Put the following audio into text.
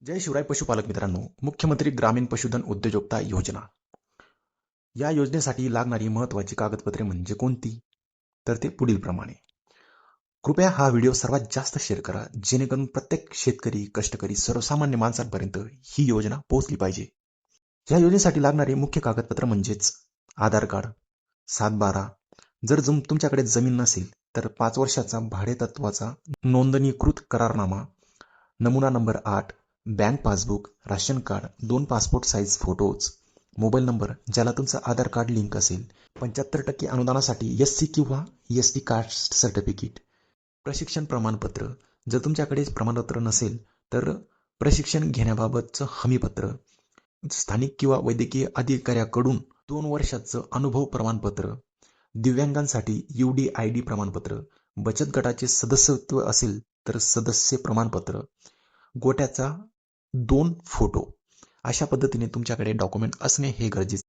जय शिवराय पशुपालक मित्रांनो, मुख्यमंत्री ग्रामीण पशुधन उद्योजकता योजना या योजनेसाठी लागणारी महत्त्वाची कागदपत्रे म्हणजे कोणती? तर ते पुढील प्रमाणे. कृपया हा व्हिडिओ सर्वात जास्त शेअर करा, जेणेकरून प्रत्येक शेतकरी, कष्टकरी, सर्वसामान्य माणसांपर्यंत ही योजना पोहोचली पाहिजे. या योजनेसाठी लागणारे मुख्य कागदपत्र म्हणजेच आधार कार्ड, 7/12. जर तुमच्याकडे जमीन नसेल तर 5 वर्षाचा भाडेतत्वाचा नोंदणीकृत करारनामा, नमुना number 8, bank passbook, ration card, 2 passport size photos, mobile number ज्याला तुमचं आधार कार्ड लिंक असेल, 75% अनुदानासाठी SC किंवा ST कास्ट सर्टिफिकेट, प्रशिक्षण प्रमाणपत्र. जर तुमच्याकडे प्रमाणपत्र नसेल तर प्रशिक्षण घेण्याबाबतचं हमीपत्र, स्थानिक किंवा वैद्यकीय अधिकाऱ्याकडून 2 वर्षाचं अनुभव प्रमाणपत्र, दिव्यांगांसाठी UDID प्रमाणपत्र, बचत गटाचे सदस्यत्व असेल तर सदस्य प्रमाणपत्र, गोट्याचा 2 फोटो. अशा पद्धतीने तुमच्याकडे डॉक्युमेंट असणे हे गरजेचे